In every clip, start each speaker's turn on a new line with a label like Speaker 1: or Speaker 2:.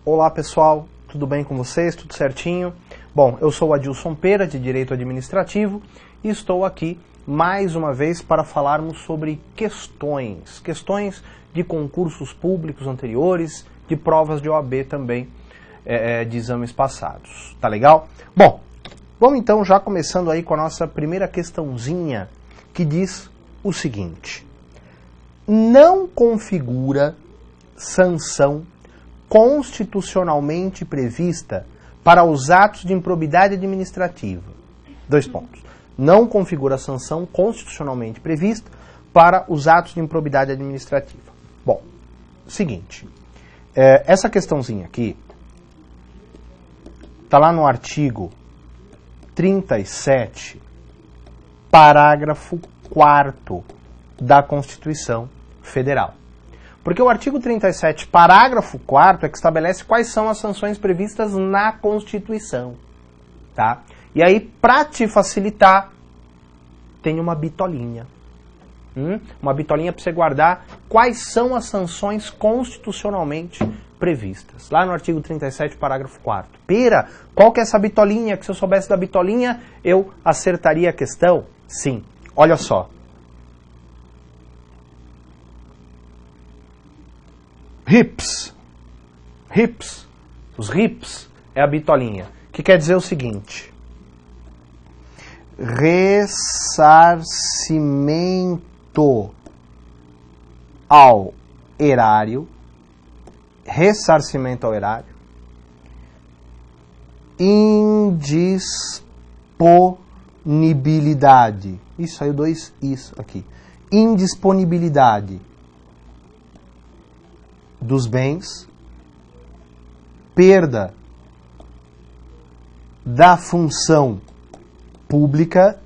Speaker 1: Olá pessoal, tudo bem com vocês? Tudo certinho? Bom, eu sou o Adilson Pera, de Direito Administrativo, e estou aqui mais uma vez para falarmos sobre questões de concursos públicos anteriores, de provas de OAB também, de exames passados. Tá legal? Bom, vamos então já começando aí com a nossa primeira questãozinha, que diz o seguinte: não configura sanção constitucionalmente prevista para os atos de improbidade administrativa. Dois pontos. Não configura sanção constitucionalmente prevista para os atos de improbidade administrativa. Bom, seguinte, essa questãozinha aqui está lá no artigo 37, parágrafo 4º da Constituição Federal. Porque o artigo 37, parágrafo 4º, é que estabelece quais são as sanções previstas na Constituição. Tá? E aí, para te facilitar, tem uma bitolinha. Uma bitolinha para você guardar quais são as sanções constitucionalmente previstas. Lá no artigo 37, parágrafo 4º. Pera, qual que é essa bitolinha? Que se eu soubesse da bitolinha, eu acertaria a questão? Sim. Olha só. RIPS, os RIPS é a bitolinha, que quer dizer o seguinte: ressarcimento ao erário, indisponibilidade, isso aí, isso aqui, indisponibilidade dos bens, perda da função pública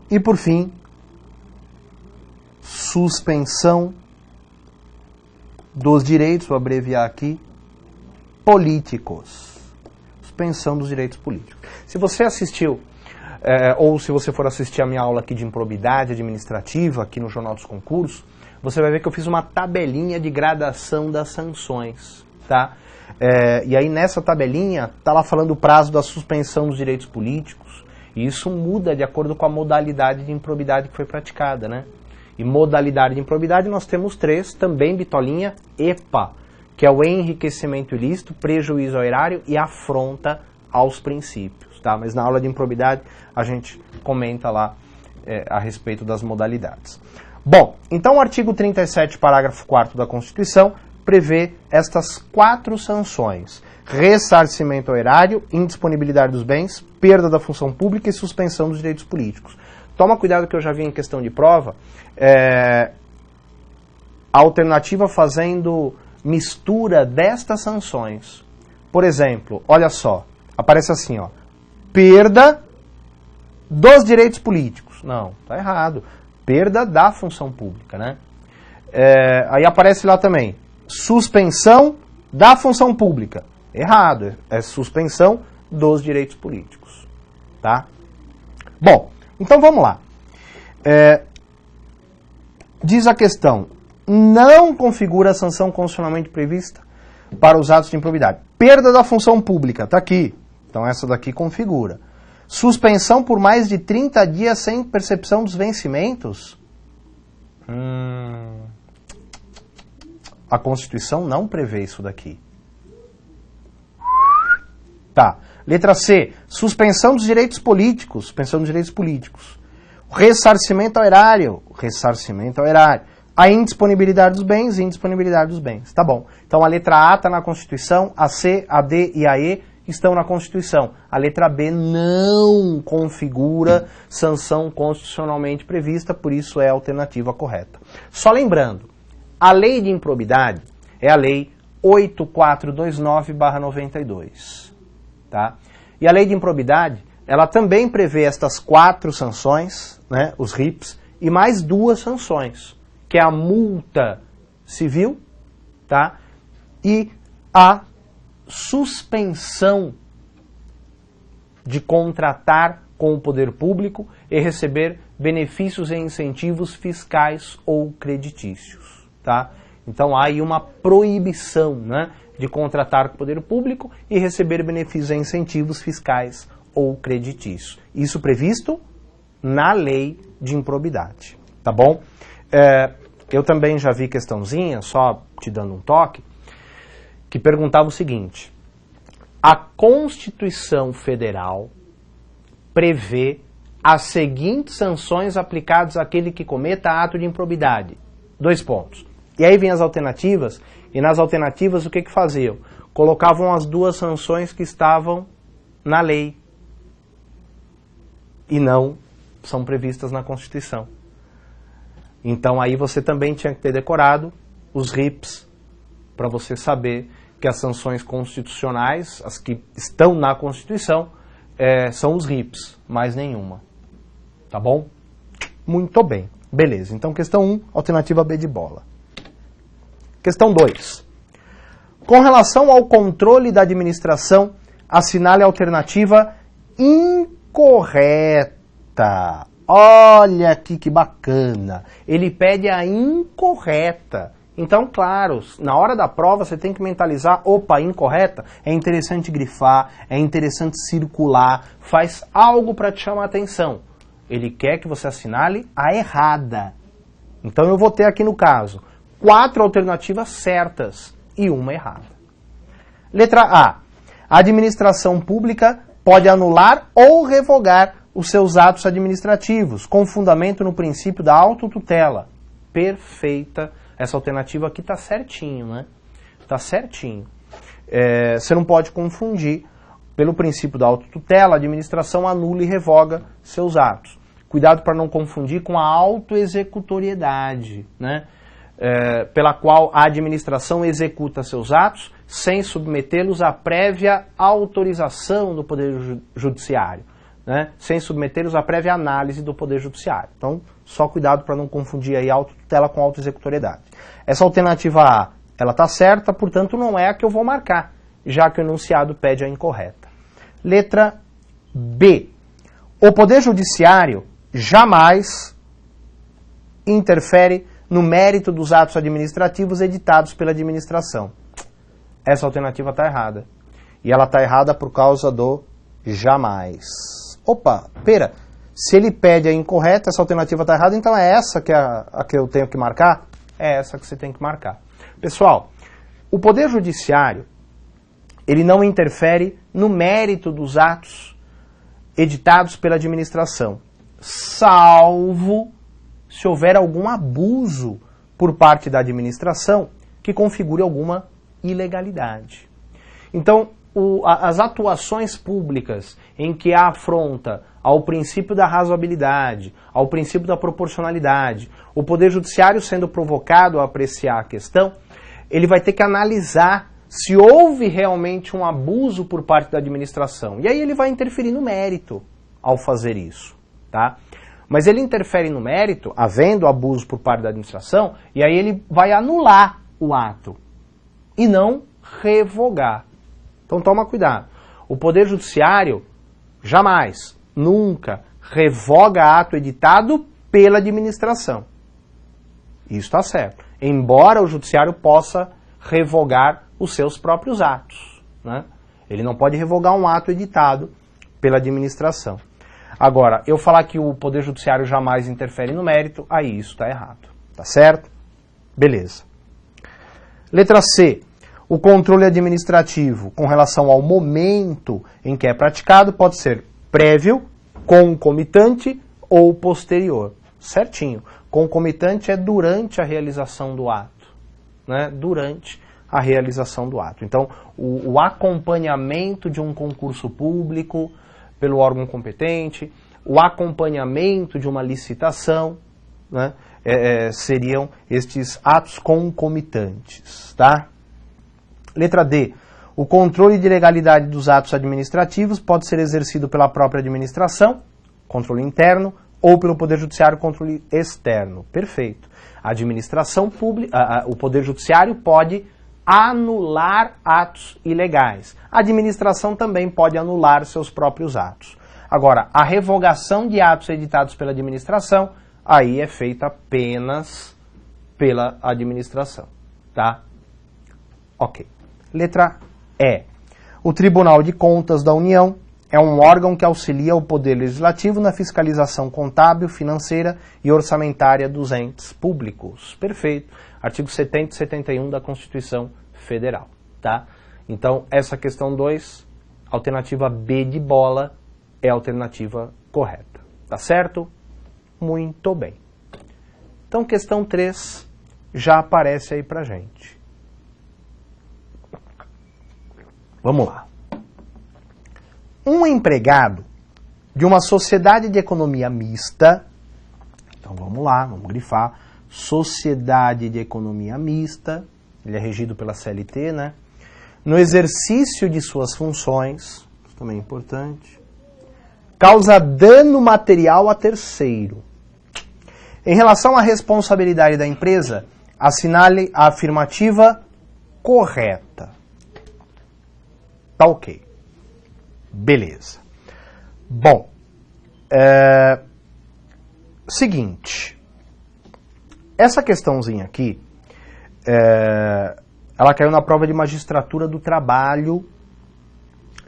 Speaker 1: e, por fim, suspensão dos direitos, vou abreviar aqui, políticos. Suspensão dos direitos políticos. Se você assistiu, ou se você for assistir a minha aula aqui de improbidade administrativa, aqui no Jornal dos Concursos, você vai ver que eu fiz uma tabelinha de gradação das sanções, tá? E aí nessa tabelinha tá lá falando o prazo da suspensão dos direitos políticos, e isso muda de acordo com a modalidade de improbidade que foi praticada, né? E modalidade de improbidade nós temos 3, também bitolinha, EPA, que é o enriquecimento ilícito, prejuízo ao erário e afronta aos princípios, tá? Mas na aula de improbidade a gente comenta lá a respeito das modalidades. Bom, então o artigo 37, parágrafo 4º da Constituição prevê estas 4 sanções: ressarcimento ao erário, indisponibilidade dos bens, perda da função pública e suspensão dos direitos políticos. Toma cuidado que eu já vi em questão de prova, a alternativa fazendo mistura destas sanções. Por exemplo, olha só, aparece assim, ó, perda dos direitos políticos. Não, tá errado. Perda da função pública, né? Aí aparece lá também, suspensão da função pública. Errado, é suspensão dos direitos políticos, tá? Bom, então vamos lá. Diz a questão: não configura a sanção constitucionalmente prevista para os atos de improbidade. Perda da função pública, tá aqui. Então essa daqui configura. Suspensão por mais de 30 dias sem percepção dos vencimentos? A Constituição não prevê isso daqui. Tá. Letra C. Suspensão dos direitos políticos. Suspensão dos direitos políticos. Ressarcimento ao erário. Ressarcimento ao erário. A indisponibilidade dos bens. Indisponibilidade dos bens. Tá bom. Então a letra A está na Constituição, a C, a D e a E estão na Constituição. A letra B não configura sanção constitucionalmente prevista, por isso é a alternativa correta. Só lembrando, a lei de improbidade é a lei 8429/92. Tá? E a lei de improbidade, ela também prevê estas 4 sanções, né, os RIPS, e mais 2 sanções, que é a multa civil, tá, e a suspensão de contratar com o poder público e receber benefícios e incentivos fiscais ou creditícios. Tá? Então há aí uma proibição, né, de contratar com o poder público e receber benefícios e incentivos fiscais ou creditícios. Isso previsto na lei de improbidade, tá bom? Eu também já vi questãozinha, só te dando um toque, que perguntava o seguinte: a Constituição Federal prevê as seguintes sanções aplicadas àquele que cometa ato de improbidade. 2 pontos. E aí vem as alternativas, e nas alternativas o que faziam? Colocavam as 2 sanções que estavam na lei e não são previstas na Constituição. Então aí você também tinha que ter decorado os RIPs para você saber que as sanções constitucionais, as que estão na Constituição, são os RIPs, mais nenhuma. Tá bom? Muito bem. Beleza. Então, questão 1, alternativa B de bola. Questão 2. Com relação ao controle da administração, assinale a alternativa incorreta. Olha aqui que bacana. Ele pede a incorreta. Então, claro, na hora da prova você tem que mentalizar, opa, incorreta, é interessante grifar, é interessante circular, faz algo para te chamar a atenção. Ele quer que você assinale a errada. Então eu vou ter aqui no caso 4 alternativas certas e uma errada. Letra A. A administração pública pode anular ou revogar os seus atos administrativos, com fundamento no princípio da autotutela. Perfeita. Essa alternativa aqui está certinho, né? Está certinho. Você não pode confundir. Pelo princípio da autotutela, a administração anula e revoga seus atos. Cuidado para não confundir com a autoexecutoriedade, né? Pela qual a administração executa seus atos sem submetê-los à prévia autorização do Poder Judiciário, né? Sem submetê-los à prévia análise do Poder Judiciário. Então, só cuidado para não confundir aí autotutela com autoexecutoriedade. Essa alternativa A, ela está certa, portanto não é a que eu vou marcar, já que o enunciado pede a incorreta. Letra B. O Poder Judiciário jamais interfere no mérito dos atos administrativos editados pela administração. Essa alternativa está errada. E ela está errada por causa do jamais. Opa, pera, se ele pede a incorreta, essa alternativa está errada, então é essa que é a que eu tenho que marcar? É essa que você tem que marcar. Pessoal, o Poder Judiciário, ele não interfere no mérito dos atos editados pela administração, salvo se houver algum abuso por parte da administração que configure alguma ilegalidade. Então, as atuações públicas em que há afronta ao princípio da razoabilidade, ao princípio da proporcionalidade, o Poder Judiciário sendo provocado a apreciar a questão, ele vai ter que analisar se houve realmente um abuso por parte da administração. E aí ele vai interferir no mérito ao fazer isso, tá? Mas ele interfere no mérito, havendo abuso por parte da administração, e aí ele vai anular o ato e não revogar. Então toma cuidado. O Poder Judiciário jamais, nunca, revoga ato editado pela administração. Isso está certo. Embora o Judiciário possa revogar os seus próprios atos, né? Ele não pode revogar um ato editado pela administração. Agora, eu falar que o Poder Judiciário jamais interfere no mérito, aí isso está errado. Tá certo? Beleza. Letra C. O controle administrativo com relação ao momento em que é praticado pode ser prévio, concomitante ou posterior. Certinho. Concomitante é durante a realização do ato, né? Durante a realização do ato. Então, o acompanhamento de um concurso público pelo órgão competente, o acompanhamento de uma licitação, né? Seriam estes atos concomitantes, tá? Letra D. O controle de legalidade dos atos administrativos pode ser exercido pela própria administração, controle interno, ou pelo Poder Judiciário, controle externo. Perfeito. A administração pública, o Poder Judiciário pode anular atos ilegais. A administração também pode anular seus próprios atos. Agora, a revogação de atos editados pela administração, aí é feita apenas pela administração. tá? Ok. Letra E. O Tribunal de Contas da União é um órgão que auxilia o Poder Legislativo na fiscalização contábil, financeira e orçamentária dos entes públicos. Perfeito. Artigo 70 e 71 da Constituição Federal, tá? Então, essa questão 2, alternativa B de bola, é a alternativa correta. Tá certo? Muito bem. Então, questão 3 já aparece aí pra gente. Vamos lá. Um empregado de uma sociedade de economia mista, então vamos lá, vamos grifar, sociedade de economia mista, ele é regido pela CLT, né? No exercício de suas funções, isso também é importante, causa dano material a terceiro. Em relação à responsabilidade da empresa, assinale a afirmativa correta. Tá ok. Beleza. Bom, seguinte, essa questãozinha aqui, ela caiu na prova de magistratura do trabalho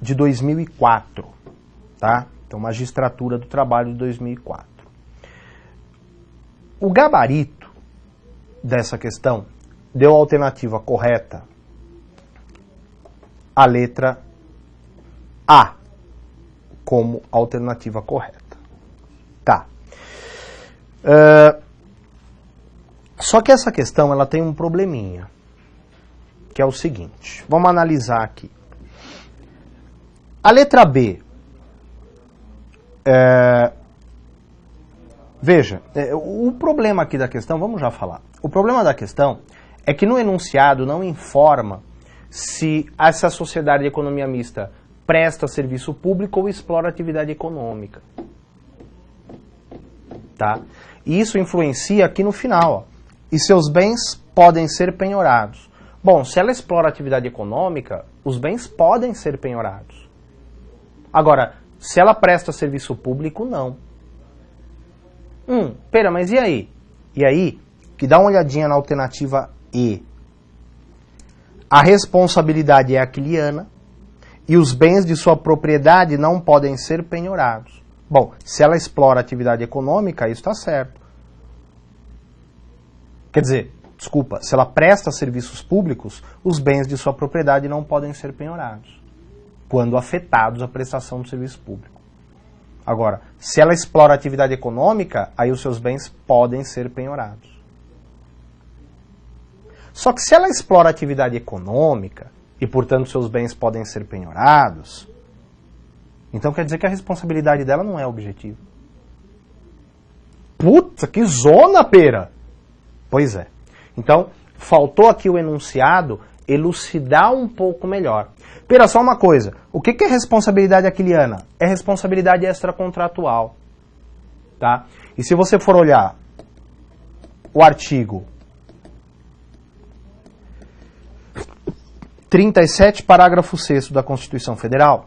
Speaker 1: de 2004, tá? Então, magistratura do trabalho de 2004. O gabarito dessa questão deu a alternativa correta, a letra A, como alternativa correta. Tá. Só que essa questão ela tem um probleminha, que é o seguinte. Vamos analisar aqui. A letra B. Veja, o problema aqui da questão, vamos já falar. O problema da questão é que no enunciado não informa se essa sociedade de economia mista presta serviço público ou explora atividade econômica. Tá? E isso influencia aqui no final. Ó. E seus bens podem ser penhorados. Bom, se ela explora atividade econômica, os bens podem ser penhorados. Agora, se ela presta serviço público, não. Pera, mas e aí? E aí, que dá uma olhadinha na alternativa E. A responsabilidade é aquiliana e os bens de sua propriedade não podem ser penhorados. Bom, se ela explora atividade econômica, isso está certo. Quer dizer, desculpa, se ela presta serviços públicos, os bens de sua propriedade não podem ser penhorados, quando afetados a prestação do serviço público. Agora, se ela explora atividade econômica, aí os seus bens podem ser penhorados. Só que se ela explora atividade econômica, e portanto seus bens podem ser penhorados, então quer dizer que a responsabilidade dela não é objetiva. Puta, que zona, pera! Pois é. Então, faltou aqui o enunciado elucidar um pouco melhor. Pera, só uma coisa. O que é responsabilidade aquiliana? É responsabilidade extracontratual. Tá? E se você for olhar o artigo 37, parágrafo 6º da Constituição Federal,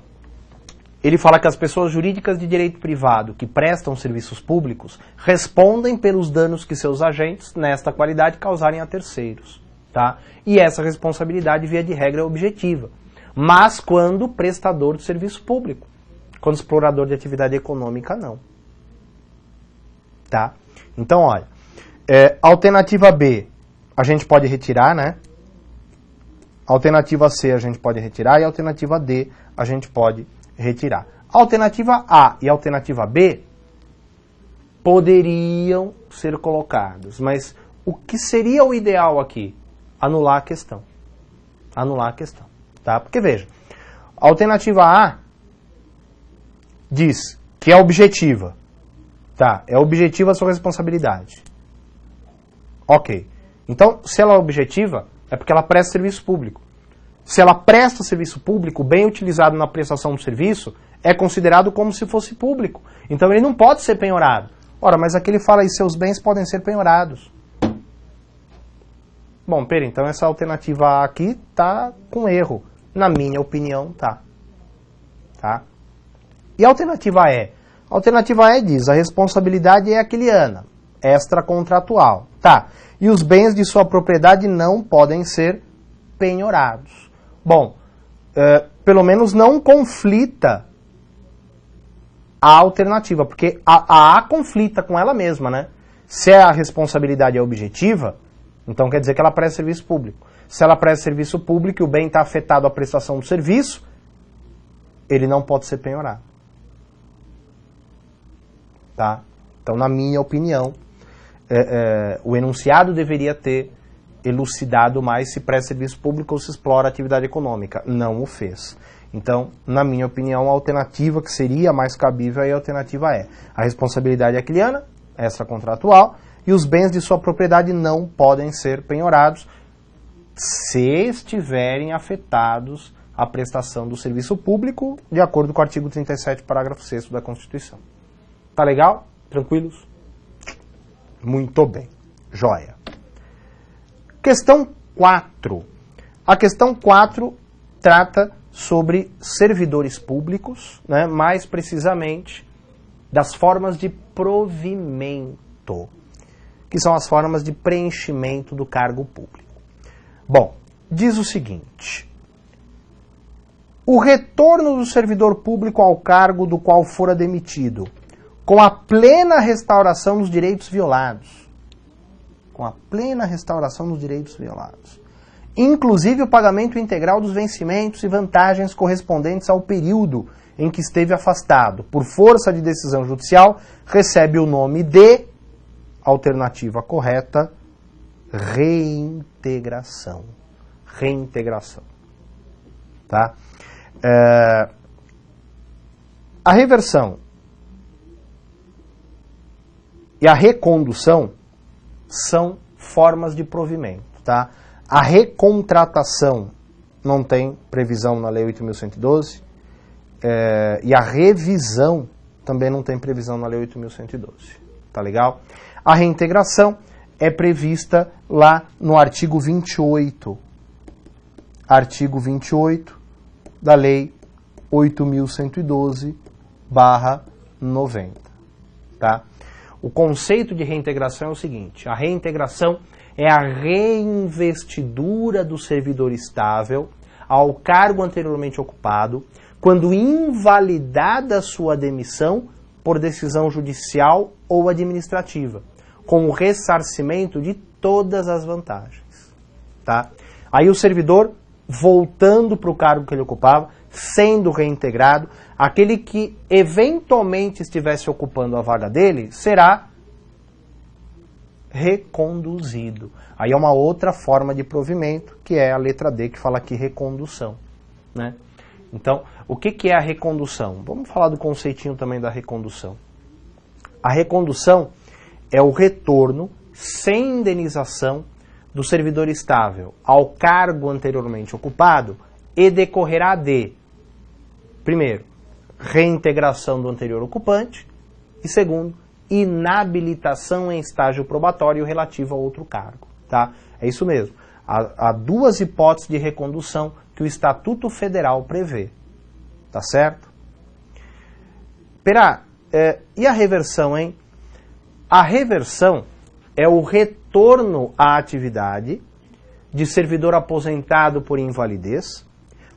Speaker 1: ele fala que as pessoas jurídicas de direito privado que prestam serviços públicos respondem pelos danos que seus agentes, nesta qualidade, causarem a terceiros. Tá? E essa responsabilidade, via de regra, é objetiva. Mas quando prestador de serviço público. Quando explorador de atividade econômica, não. Tá? Então, olha, alternativa B a gente pode retirar, né? Alternativa C a gente pode retirar e a alternativa D a gente pode retirar. A alternativa A e a alternativa B poderiam ser colocadas, mas o que seria o ideal aqui? Anular a questão. Anular a questão. Tá? Porque veja, a alternativa A diz que é objetiva. Tá? É objetiva a sua responsabilidade. Ok. Então, se ela é objetiva, é porque ela presta serviço público. Se ela presta serviço público, bem utilizado na prestação do serviço, é considerado como se fosse público. Então ele não pode ser penhorado. Ora, mas aqui ele fala aí, seus bens podem ser penhorados. Bom, pera, então essa alternativa A aqui tá com erro. Na minha opinião, tá. Tá? E a alternativa E? A alternativa E diz, a responsabilidade é aquiliana. extracontratual. Tá. E os bens de sua propriedade não podem ser penhorados. Bom, pelo menos não conflita a alternativa, porque a conflita com ela mesma, né? Se a responsabilidade é objetiva, então quer dizer que ela presta serviço público. Se ela presta serviço público e o bem está afetado à prestação do serviço, ele não pode ser penhorado. Tá? Então, na minha opinião, o enunciado deveria ter elucidado mais se presta serviço público ou se explora atividade econômica. Não o fez. Então, na minha opinião, a alternativa que seria mais cabível é a alternativa E. A responsabilidade é aquiliana, extracontratual, e os bens de sua propriedade não podem ser penhorados se estiverem afetados à prestação do serviço público, de acordo com o artigo 37, parágrafo 6º da Constituição. Tá legal? Tranquilos? Muito bem. Joia. Questão 4. A questão 4 trata sobre servidores públicos, né, mais precisamente das formas de provimento, que são as formas de preenchimento do cargo público. Bom, diz o seguinte: o retorno do servidor público ao cargo do qual fora demitido, com a plena restauração dos direitos violados, inclusive o pagamento integral dos vencimentos e vantagens correspondentes ao período em que esteve afastado, por força de decisão judicial, recebe o nome de, alternativa correta, reintegração. Reintegração. Tá? A reversão e a recondução são formas de provimento. Tá? A recontratação não tem previsão na Lei 8.112 e a revisão também não tem previsão na Lei 8.112. Tá legal? A reintegração é prevista lá no artigo 28. Artigo 28 da Lei 8.112/90. Tá? O conceito de reintegração é o seguinte: a reintegração é a reinvestidura do servidor estável ao cargo anteriormente ocupado, quando invalidada sua demissão por decisão judicial ou administrativa, com o ressarcimento de todas as vantagens. Tá? Aí o servidor, voltando para o cargo que ele ocupava, sendo reintegrado, aquele que eventualmente estivesse ocupando a vaga dele será reconduzido. Aí é uma outra forma de provimento, que é a letra D, que fala aqui recondução. Né? Então, o que é a recondução? Vamos falar do conceitinho também da recondução. A recondução é o retorno sem indenização do servidor estável ao cargo anteriormente ocupado e decorrerá de, primeiro, reintegração do anterior ocupante e, segundo, inabilitação em estágio probatório relativo a outro cargo. Tá? É isso mesmo. Há duas hipóteses de recondução que o Estatuto Federal prevê. Tá certo? Pera, e a reversão, hein? A reversão é o retorno à atividade de servidor aposentado por invalidez,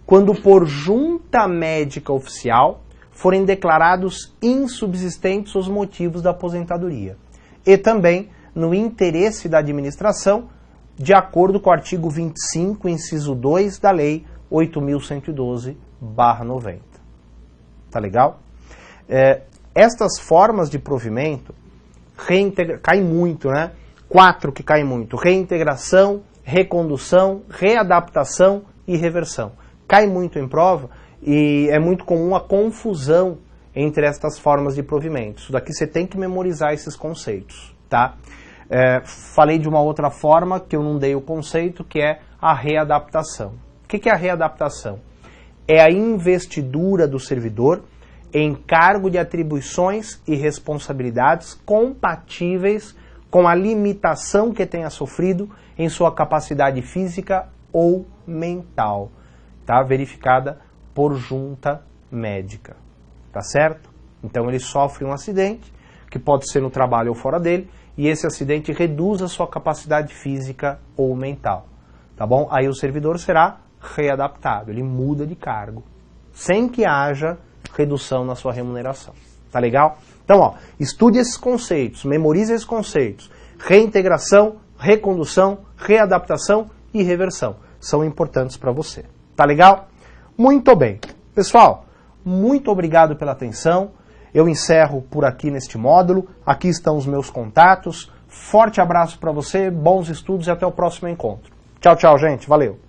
Speaker 1: quando por junta médica oficial forem declarados insubsistentes os motivos da aposentadoria. E também no interesse da administração, de acordo com o artigo 25, inciso 2 da Lei 8.112/90. Tá legal? Estas formas de provimento caem muito, né? 4 que caem muito: reintegração, recondução, readaptação e reversão. Cai muito em prova e é muito comum a confusão entre estas formas de provimento. Isso daqui você tem que memorizar esses conceitos, tá? Falei de uma outra forma que eu não dei o conceito, que é a readaptação. O que é a readaptação? É a investidura do servidor em cargo de atribuições e responsabilidades compatíveis com a limitação que tenha sofrido em sua capacidade física ou mental, tá? Verificada por junta médica, tá certo? Então ele sofre um acidente, que pode ser no trabalho ou fora dele, e esse acidente reduz a sua capacidade física ou mental, tá bom? Aí o servidor será readaptado, ele muda de cargo, sem que haja redução na sua remuneração, tá legal? Então, ó, estude esses conceitos, memorize esses conceitos, reintegração, recondução, readaptação e reversão, são importantes para você, tá legal? Muito bem, pessoal, muito obrigado pela atenção. Eu encerro por aqui neste módulo. Aqui estão os meus contatos. Forte abraço para você, bons estudos e até o próximo encontro. Tchau, tchau, gente. Valeu!